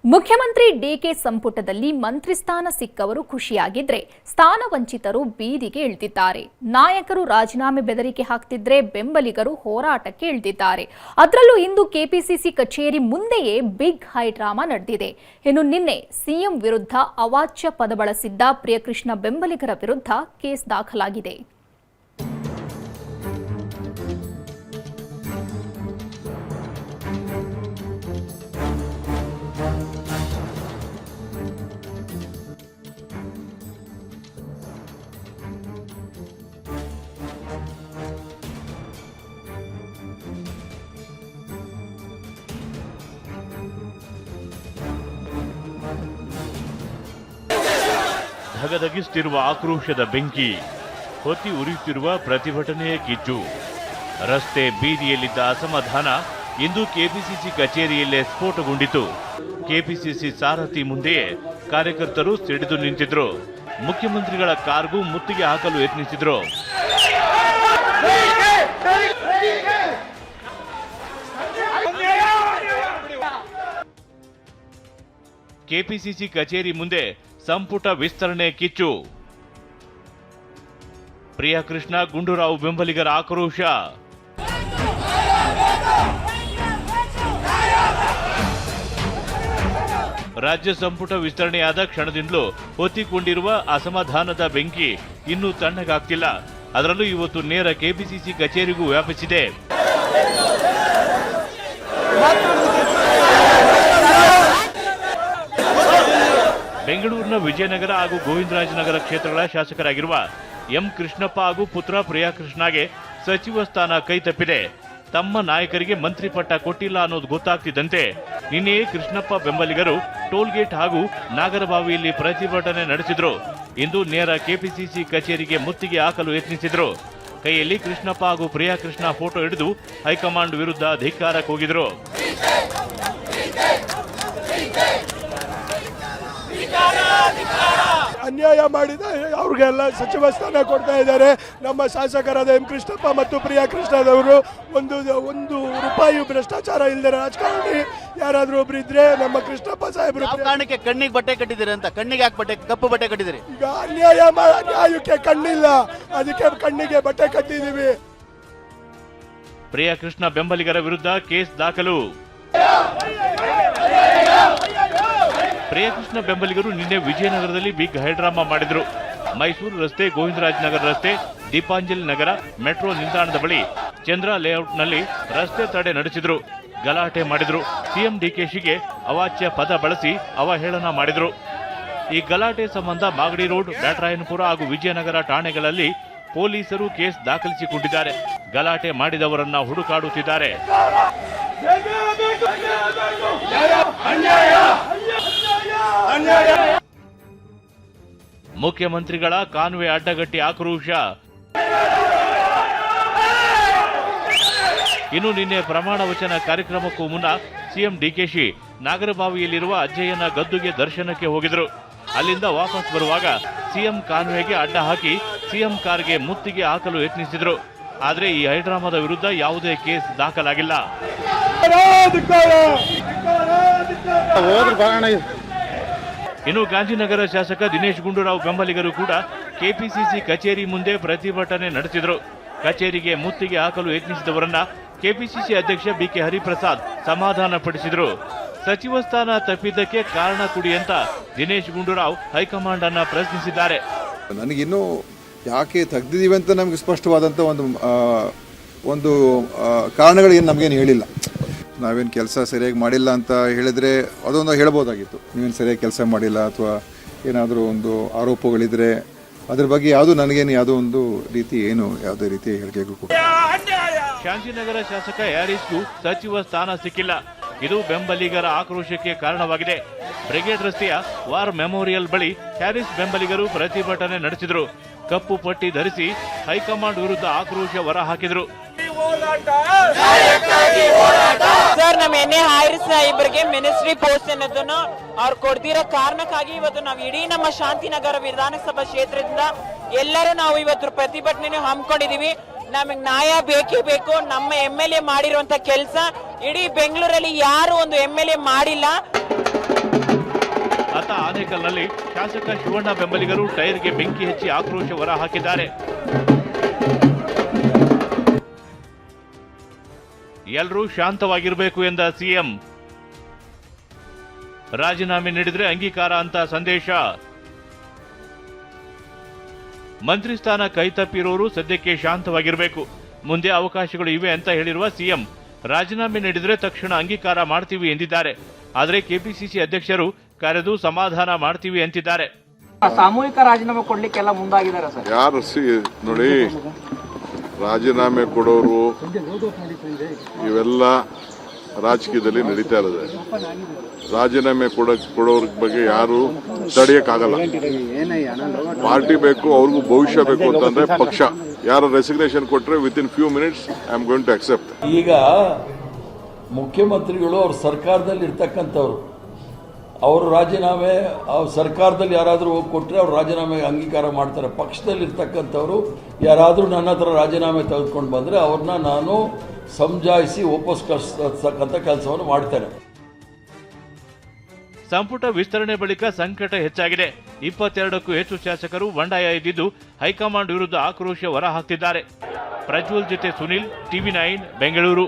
ಮುಖ್ಯಮಂತ್ರಿ ಡಿಕೆ ಸಂಪುಟದಲ್ಲಿ ಮಂತ್ರಿ ಸ್ಥಾನ ಸಿಕ್ಕವರು ಖುಷಿಯಾಗಿದ್ರೆ ಸ್ಥಾನ ವಂಚಿತರು ಬೀದಿಗೆ ಇಳಿದಿದ್ದಾರೆ. ನಾಯಕರು ರಾಜೀನಾಮೆ ಬೆದರಿಕೆ ಹಾಕ್ತಿದ್ರೆ ಬೆಂಬಲಿಗರು ಹೋರಾಟಕ್ಕೆ ಇಳಿದಿದ್ದಾರೆ. ಅದರಲ್ಲೂ ಇಂದು ಕೆಪಿಸಿಸಿ ಕಚೇರಿ ಮುಂದೆಯೇ ಬಿಗ್ ಹೈ ಡ್ರಾಮಾ ನಡೆದಿದೆ. ಇನ್ನು ನಿನ್ನೆ ಸಿಎಂ ವಿರುದ್ಧ ಅವಾಚ್ಯ ಪದ ಬಳಸಿದ್ದ ಪ್ರಿಯಕೃಷ್ಣ ಬೆಂಬಲಿಗರ ವಿರುದ್ಧ ಕೇಸ್ ದಾಖಲಾಗಿದೆ. ಧಗಧಗಿಸುತ್ತಿರುವ ಆಕ್ರೋಶದ ಬೆಂಕಿ, ಹೊತ್ತಿ ಉರಿಯುತ್ತಿರುವ ಪ್ರತಿಭಟನೆಯ ಕಿಚ್ಚು, ರಸ್ತೆ ಬೀದಿಯಲ್ಲಿದ್ದ ಅಸಮಾಧಾನ ಇಂದು ಕೆಪಿಸಿಸಿ ಕಚೇರಿಯಲ್ಲೇ ಸ್ಫೋಟಗೊಂಡಿತು. ಕೆಪಿಸಿಸಿ ಸಾರಥಿ ಮುಂದೆಯೇ ಕಾರ್ಯಕರ್ತರು ಸಿಡಿದು ನಿಂತಿದ್ರು. ಮುಖ್ಯಮಂತ್ರಿಗಳ ಕಾರ್ಗೂ ಮುತ್ತಿಗೆ ಹಾಕಲು ಯತ್ನಿಸಿದ್ರು. ಕೆಪಿಸಿಸಿ ಕಚೇರಿ ಮುಂದೆ ಸಂಪುಟ ವಿಸ್ತರಣೆ ಕಿಚ್ಚು. ಪ್ರಿಯಕೃಷ್ಣ ಗುಂಡೂರಾವ್ ಬೆಂಬಲಿಗರ ಆಕ್ರೋಶ. ರಾಜ್ಯ ಸಂಪುಟ ವಿಸ್ತರಣೆಯಾದ ಕ್ಷಣದಿಂದಲೂ ಹೊತ್ತಿಕೊಂಡಿರುವ ಅಸಮಾಧಾನದ ಬೆಂಕಿ ಇನ್ನೂ ತಣ್ಣಗಾಗ್ತಿಲ್ಲ. ಅದರಲ್ಲೂ ಇವತ್ತು ನೇರ ಕೆಪಿಸಿಸಿ ಕಚೇರಿಗೂ ವ್ಯಾಪಿಸಿದೆ. ಬೆಂಗಳೂರಿನ ವಿಜಯನಗರ ಹಾಗೂ ಗೋವಿಂದರಾಜನಗರ ಕ್ಷೇತ್ರಗಳ ಶಾಸಕರಾಗಿರುವ ಎಂ ಕೃಷ್ಣಪ್ಪ ಹಾಗೂ ಪುತ್ರ ಪ್ರಿಯಕೃಷ್ಣಗೆ ಸಚಿವ ಸ್ಥಾನ ಕೈತಪ್ಪಿದೆ. ತಮ್ಮ ನಾಯಕರಿಗೆ ಮಂತ್ರಿ ಪಟ್ಟ ಕೊಟ್ಟಿಲ್ಲ ಅನ್ನೋದು ಗೊತ್ತಾಗ್ತಿದ್ದಂತೆ ನಿನ್ನೆಯೇ ಕೃಷ್ಣಪ್ಪ ಬೆಂಬಲಿಗರು ಟೋಲ್ಗೇಟ್ ಹಾಗೂ ನಾಗರಬಾವಿಯಲ್ಲಿ ಪ್ರತಿಭಟನೆ ನಡೆಸಿದ್ರು. ಇಂದು ನೇರ ಕೆಪಿಸಿಸಿ ಕಚೇರಿಗೆ ಮುತ್ತಿಗೆ ಹಾಕಲು ಯತ್ನಿಸಿದ್ರು. ಕೈಯಲ್ಲಿ ಕೃಷ್ಣಪ್ಪ ಹಾಗೂ ಪ್ರಿಯಕೃಷ್ಣ ಫೋಟೋ ಹಿಡಿದು ಹೈಕಮಾಂಡ್ ವಿರುದ್ಧ ಧಿಕ್ಕಾರಕ್ಕೆ ಹೋಗಿದ್ರು. ಅನ್ಯಾಯ ಮಾಡಿದ ಅವ್ರಿಗೆಲ್ಲ ಸಚಿವ ಸ್ಥಾನ ಕೊಡ್ತಾ ಇದ್ದಾರೆ. ನಮ್ಮ ಶಾಸಕರಾದ ಎಂ ಕೃಷ್ಣಪ್ಪ ಮತ್ತು ಪ್ರಿಯಕೃಷ್ಣದವರು ಒಂದು ರೂಪಾಯಿ ಭ್ರಷ್ಟಾಚಾರ ಇಲ್ಲದೆ ರಾಜಕಾರಣಿ ಯಾರಾದ್ರೂ ಒಬ್ರು ಇದ್ರೆ ನಮ್ಮ ಕೃಷ್ಣಪ್ಪ ಸಾಹೇಬರು. ಕಾರಣಕ್ಕೆ ಕಣ್ಣಿಗೆ ಬಟ್ಟೆ ಕಟ್ಟಿದಿರಿ ಅಂತ, ಕಣ್ಣಿಗೆ ಯಾಕೆ ಬಟ್ಟೆ ಕಪ್ಪು ಬಟ್ಟೆ ಕಟ್ಟಿದಿರಿ? ಈಗ ನ್ಯಾಯಕ್ಕೆ ಕಣ್ಣಿಲ್ಲ, ಅದಕ್ಕೆ ಕಣ್ಣಿಗೆ ಬಟ್ಟೆ ಕಟ್ಟಿದೀವಿ. ಪ್ರಿಯಕೃಷ್ಣ ಬೆಂಬಲಿಗರ ವಿರುದ್ಧ ಕೇಸ್ ದಾಖಲು. ಪ್ರಿಯಕೃಷ್ಣ ಬೆಂಬಲಿಗರು ನಿನ್ನೆ ವಿಜಯನಗರದಲ್ಲಿ ಬಿಗ್ ಹೈಡ್ರಾಮಾ ಮಾಡಿದ್ರು. ಮೈಸೂರು ರಸ್ತೆ, ಗೋವಿಂದರಾಜನಗರ ರಸ್ತೆ, ದೀಪಾಂಜಲಿ ನಗರ, ಮೆಟ್ರೋ ನಿಲ್ದಾಣದ ಬಳಿ ಚಂದ್ರ ಲೇಔಟ್ನಲ್ಲಿ ರಸ್ತೆ ತಡೆ ನಡೆಸಿದ್ರು. ಗಲಾಟೆ ಮಾಡಿದ್ರು. ಸಿಎಂ ಡಿಕೆಶಿಗೆ ಅವಾಚ್ಯ ಪದ ಬಳಸಿ ಅವಹೇಳನ ಮಾಡಿದ್ರು. ಈ ಗಲಾಟೆ ಸಂಬಂಧ ಮಾಗಡಿ ರೋಡ್, ಬ್ಯಾಟರಾಯನಪುರ ಹಾಗೂ ವಿಜಯನಗರ ಠಾಣೆಗಳಲ್ಲಿ ಪೊಲೀಸರು ಕೇಸ್ ದಾಖಲಿಸಿಕೊಂಡಿದ್ದಾರೆ. ಗಲಾಟೆ ಮಾಡಿದವರನ್ನ ಹುಡುಕಾಡುತ್ತಿದ್ದಾರೆ. ಮುಖ್ಯಮಂತ್ರಿಗಳ ಕಾನ್ವೆ ಅಡ್ಡಗಟ್ಟಿ ಆಕ್ರೋಶ. ಇನ್ನು ನಿನ್ನೆ ಪ್ರಮಾಣ ವಚನ ಕಾರ್ಯಕ್ರಮಕ್ಕೂ ಮುನ್ನ ಸಿಎಂ ಡಿಕೆಶಿ ನಾಗರಬಾವಿಯಲ್ಲಿರುವ ಅಜ್ಜಯ್ಯನ ಗದ್ದುಗೆ ದರ್ಶನಕ್ಕೆ ಹೋಗಿದ್ರು. ಅಲ್ಲಿಂದ ವಾಪಸ್ ಬರುವಾಗ ಸಿಎಂ ಕಾನ್ವೆಗೆ ಅಡ್ಡ ಹಾಕಿ ಸಿಎಂ ಕಾರ್ಗೆ ಮುತ್ತಿಗೆ ಹಾಕಲು ಯತ್ನಿಸಿದ್ರು. ಆದರೆ ಈ ಹೈಡ್ರಾಮಾದ ವಿರುದ್ಧ ಯಾವುದೇ ಕೇಸ್ ದಾಖಲಾಗಿಲ್ಲ. ಇನ್ನು ಗಾಂಧಿನಗರ ಶಾಸಕ ದಿನೇಶ್ ಗುಂಡೂರಾವ್ ಬೆಂಬಲಿಗರು ಕೂಡ ಕೆಪಿಸಿಸಿ ಕಚೇರಿ ಮುಂದೆ ಪ್ರತಿಭಟನೆ ನಡೆಸಿದರು. ಕಚೇರಿಗೆ ಮುತ್ತಿಗೆ ಹಾಕಲು ಯತ್ನಿಸಿದವರನ್ನ ಕೆಪಿಸಿಸಿ ಅಧ್ಯಕ್ಷ ಬಿಕೆ ಹರಿಪ್ರಸಾದ್ ಸಮಾಧಾನ ಪಡಿಸಿದರು. ಸಚಿವ ಸ್ಥಾನ ತಪ್ಪಿದ್ದಕ್ಕೆ ಕಾರಣ ಕೊಡಿ ಅಂತ ದಿನೇಶ್ ಗುಂಡೂರಾವ್ ಹೈಕಮಾಂಡ್ ಅನ್ನ ಪ್ರಶ್ನಿಸಿದ್ದಾರೆ. ನನಗಿನ್ನೂ ಯಾಕೆ ತೆಗೆದಿದ್ದೀವಿ ಅಂತ ನಮಗೆ ಸ್ಪಷ್ಟವಾದಂಥ ಒಂದು ಕಾರಣಗಳೇನು ನಮಗೇನು ಹೇಳಿಲ್ಲ. ನಾವೇನು ಕೆಲಸ ಸರಿಯಾಗಿ ಮಾಡಿಲ್ಲ ಅಂತ ಹೇಳಿದರೆ ಅದೊಂದು ಹೇಳ್ಬೋದಾಗಿತ್ತು. ನೀವೇನು ಸರಿಯಾಗಿ ಕೆಲಸ ಮಾಡಿಲ್ಲ ಅಥವಾ ಏನಾದರೂ ಒಂದು ಆರೋಪಗಳಿದ್ರೆ ಅದ್ರ ಬಗ್ಗೆ ಯಾವುದೋ ಒಂದು ರೀತಿ ಯಾವುದೇ ರೀತಿಯ ಹೇಳಿಕೆಗಳು ಕೂಡ. ಶಾಂತಿನಗರ ಶಾಸಕ ಹ್ಯಾರಿಸ್ಗೂ ಸಚಿವ ಸ್ಥಾನ ಸಿಕ್ಕಿಲ್ಲ. ಇದು ಬೆಂಬಲಿಗರ ಆಕ್ರೋಶಕ್ಕೆ ಕಾರಣವಾಗಿದೆ. ಬ್ರಿಗೇಡ್ ರಸ್ತೆಯ ವಾರ್ ಮೆಮೋರಿಯಲ್ ಬಳಿ ಹ್ಯಾರಿಸ್ ಬೆಂಬಲಿಗರು ಪ್ರತಿಭಟನೆ ನಡೆಸಿದರು. ಕಪ್ಪು ಪಟ್ಟಿ ಧರಿಸಿ ಹೈಕಮಾಂಡ್ ವಿರುದ್ಧ ಆಕ್ರೋಶ ಹೊರಹಾಕಿದರು. ಸರ್, ನಮ್ಮ ಎನ್ಎ ಹ್ಯಾರಿಸ್ ಸಾಹೇಬರಿಗೆ ಮಿನಿಸ್ಟ್ರಿ ಪೋಸ್ಟ್ ಅನ್ನೋದನ್ನು ಅವ್ರು ಕೊಡ್ದಿರೋ ಕಾರಣಕ್ಕಾಗಿ ಇವತ್ತು ನಾವು ಇಡೀ ನಮ್ಮ ಶಾಂತಿನಗರ ವಿಧಾನಸಭಾ ಕ್ಷೇತ್ರದಿಂದ ಎಲ್ಲರೂ ನಾವು ಇವತ್ತು ಪ್ರತಿಭಟನೆ ಹಮ್ಮಿಕೊಂಡಿದೀವಿ. ನಮಗೆ ನ್ಯಾಯ ಬೇಕೇ ಬೇಕು. ನಮ್ಮ MLA ಮಾಡಿರುವಂತ ಕೆಲಸ ಇಡೀ ಬೆಂಗಳೂರಲ್ಲಿ ಯಾರು ಒಂದು MLA ಮಾಡಿಲ್ಲ. ಆನೇಕಲ್ನಲ್ಲಿ ಶಾಸಕ ಶಿವಣ್ಣ ಬೆಂಬಲಿಗರು ಟೈರ್ಗೆ ಬೆಂಕಿ ಹಚ್ಚಿ ಆಕ್ರೋಶ ಹೊರಹಾಕಿದ್ದಾರೆ. ಎಲ್ಲರೂ ಶಾಂತವಾಗಿರಬೇಕು ಎಂದ ಸಿಎಂ. ರಾಜೀನಾಮೆ ನೀಡಿದ್ರೆ ಅಂಗೀಕಾರ ಅಂತ ಸಂದೇಶ. ಮಂತ್ರಿ ಸ್ಥಾನ ಕೈತಪ್ಪಿರೋರು ಸದ್ಯಕ್ಕೆ ಶಾಂತವಾಗಿರಬೇಕು, ಮುಂದೆ ಅವಕಾಶಗಳು ಇವೆ ಅಂತ ಹೇಳಿರುವ ಸಿಎಂ ರಾಜೀನಾಮೆ ನೀಡಿದ್ರೆ ತಕ್ಷಣ ಅಂಗೀಕಾರ ಮಾಡ್ತೀವಿ ಎಂದಿದ್ದಾರೆ. ಆದರೆ ಕೆಪಿಸಿಸಿ ಅಧ್ಯಕ್ಷರು ಕರೆದು ಸಮಾಧಾನ ಮಾಡ್ತೀವಿ ಅಂತಿದ್ದಾರೆ. ಸಾಮೂಹಿಕ ರಾಜೀನಾಮೆ ಕೊಡ್ಲಿಕ್ಕೆಲ್ಲ ಮುಂದಾಗಿದ್ದಾರೆ ಸರ್. ಯಾರು ನೋಡಿ, ರಾಜೀನಾಮೆ ಕೊಡೋರು ಇವೆಲ್ಲ ರಾಜಕೀಯದಲ್ಲಿ ನಡೀತಾ ಇರೋದು. ರಾಜೀನಾಮೆ ಕೊಡೋರ ಬಗ್ಗೆ ಯಾರು ತಡೆಯಕ್ಕಾಗಲ್ಲ. ಪಾರ್ಟಿ ಬೇಕು, ಅವ್ರಿಗೂ ಭವಿಷ್ಯ ಬೇಕು ಅಂತಂದ್ರೆ ಪಕ್ಷ ಯಾರು ರೆಸಿಗ್ನೇಷನ್ ಕೊಟ್ರೆ within few minutes I am going to accept. ಈಗ ಮುಖ್ಯಮಂತ್ರಿಗಳು ಅವ್ರ ಸರ್ಕಾರದಲ್ಲಿ ಇರ್ತಕ್ಕಂಥವ್ರು, ಅವರು ರಾಜೀನಾಮೆ ಸರ್ಕಾರದಲ್ಲಿ ಯಾರಾದರೂ ಹೋಗಿ ಕೊಟ್ಟರೆ ಅವ್ರು ರಾಜೀನಾಮೆ ಅಂಗೀಕಾರ ಮಾಡ್ತಾರೆ. ಪಕ್ಷದಲ್ಲಿ ಇರ್ತಕ್ಕಂಥವ್ರು ಯಾರಾದರೂ ನನ್ನ ಹತ್ರ ರಾಜೀನಾಮೆ ತೆಗೆದುಕೊಂಡು ಬಂದರೆ ಅವ್ರನ್ನ ನಾನು ಸಮಜಾಯಿಸಿ ವಾಪಸ್ ಕಳಿಸ್ತಕ್ಕಂಥ ಕೆಲಸವನ್ನು ಮಾಡ್ತೇನೆ. ಸಂಪುಟ ವಿಸ್ತರಣೆ ಬಳಿಕ ಸಂಕಟ ಹೆಚ್ಚಾಗಿದೆ. 22ಕ್ಕೂ ಹೆಚ್ಚು ಶಾಸಕರು ಬಂಡಾಯ ಎದ್ದಿದ್ದು ಹೈಕಮಾಂಡ್ ವಿರುದ್ಧ ಆಕ್ರೋಶ ಹೊರಹಾಕ್ತಿದ್ದಾರೆ. ಪ್ರಜ್ವಲ್ ಜೊತೆ ಸುನಿಲ್, ಟಿವಿ9 ಬೆಂಗಳೂರು.